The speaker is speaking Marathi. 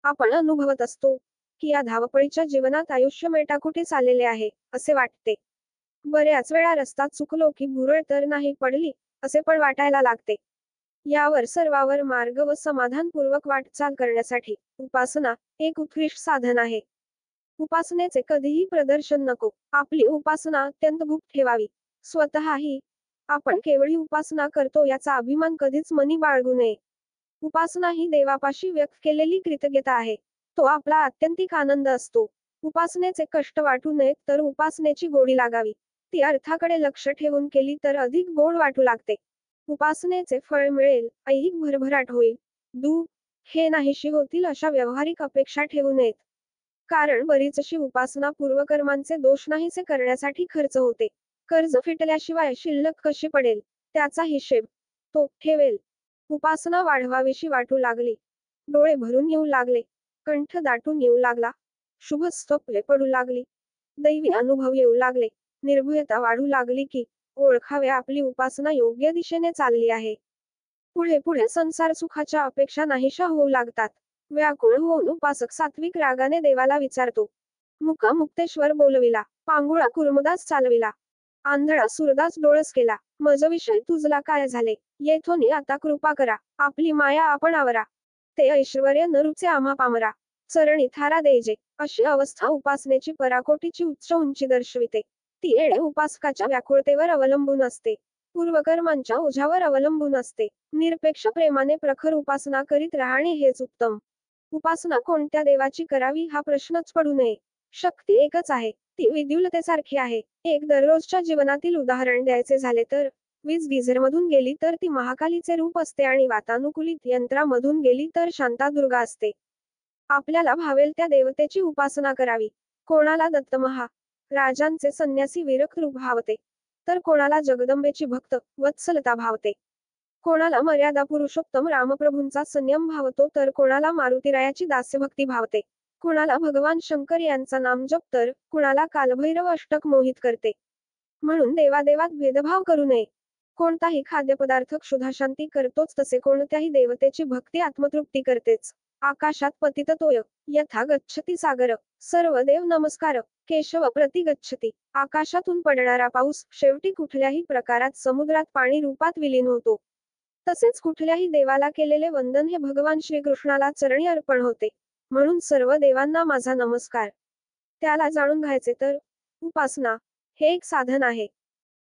आपण अनुभवत असतो की या धावपळीच्या जीवनात आयुष्य मेटाकुटीस चाललेले आहे असे वाटते. बऱ्याच वेळा रस्ता चुकलो की भुरळ तर नाही पडली असे पण वाटायला लागते. यावर सर्वावर मार्ग व समाधानपूर्वक वाटचाल करण्यासाठी उपासना एक उत्कृष्ट साधन आहे. उपासनेचे कधीही प्रदर्शन नको. आपली उपासना अत्यंत गुप्त ठेवावी. स्वतःही आपण केवळी उपासना करतो याचा अभिमान कधीच मनी बाळगू नये. उपासना ही देवापाशी व्यक्त केलेली कृतज्ञता आहे. तो आपला आत्यंतिक आनंद असतो. उपासनेचे कष्ट वाटू नयेत तर उपासनेची गोडी लागावी. ती अर्थाकडे लक्ष ठेवून केली तर अधिक गोड वाटू लागते. उपासनेचे फळ मिळेल, ऐहिक भरभराट होईल. दुःख हे नाहीशी होतील अशा व्यावहारिक अपेक्षा ठेवू नयेत. कारण बरीचशी उपासना पूर्वकर्मांचे दोष नाहीसे करण्यासाठी खर्च होते. कर्ज फिटल्याशिवाय शिल्लक कशी पडेल, त्याचा हिशेब तो ठेवेल. उपासना वाढवावीशी वाटू लागली. डोळे भरून येऊ लागले. कंठ दाटून येऊ लागला. शुभ स्वप्ने पडू लागली. दैवी अनुभव येऊ लागले. निर्भयता वाढू लागली की ओळखावे आपली उपासना योग्य दिशेने चालली आहे. पुढे पुढे संसार सुखाच्या अपेक्षा नाहीशा होऊ लागतात. व्याकुळ होऊन उपासक सात्विक रागाने देवाला विचारतो. मुका मुक्तेश्वर बोलविला, पांगुळा कुर्मदास चालविला, आंधळा सुरदास डोळस केला, मज विषय तुझला काय झाले, येथोनी आता कृपा करा, आपली माया आपण आवरा, ते ऐश्वर्य नरुचे आम्हा पामरा, चरणी थारा देजे. अशी अवस्था उपासनेची पराकोटीची उच्च उंची दर्शविते. ती येणे उपासकाच्या व्याकुळतेवर अवलंबून असते. पूर्वकर्मांच्या ओझ्यावर अवलंबून असते. निरपेक्ष प्रेमाने प्रखर उपासना करीत राहणे हेच उत्तम. उपासना कोणत्या देवाची करावी हा प्रश्नच पडू नये. शक्ती एकच आहे. ती विद्युलतेसारखी आहे. एक दररोजच्या जीवनातील उदाहरण द्यायचे झाले तर, वीज गीझरमधून गेली तर ती महाकालीचे रूप असते आणि वातानुकूलित यंत्रामधून गेली तर शांतादुर्गा असते. आपल्याला भावेल त्या देवतेची उपासना करावी. कोणाला दत्तमहा राजांचे संन्यासी विरक्त रूप भावते, तर कोणाला जगदंबेची भक्त वत्सलता भावते. कोणाला मर्यादा पुरुषोत्तम रामप्रभूंचा संयम भावतो तर कोणाला मारुतीरायाची दास्यभक्ती भावते. कुणाला भगवान शंकर यांचा नामजप तर कुणाला कालभैरव अष्टक मोहित करते. म्हणून देवादेवात भेदभाव करू नये. कोणताही खाद्यपदार्थ क्षुधाशांती करतोच तसे कोणत्याही देवतेची भक्ती आत्मतृप्ती करतेच. आकाशात पतित तोय यथा गच्छती सागर, सर्व देव नमस्कार केशव प्रति गच्छती. आकाशातून पडणारा पाऊस शेवटी कुठल्याही प्रकारात समुद्रात पाणी रूपात विलीन होतो. तसेच कुठल्याही देवाला केलेले वंदन हे भगवान श्रीकृष्णाला चरणी अर्पण होते. म्हणून सर्व देवांना माझा नमस्कार. त्याला जाणून घ्यायचे तर उपासना हे एक साधन आहे.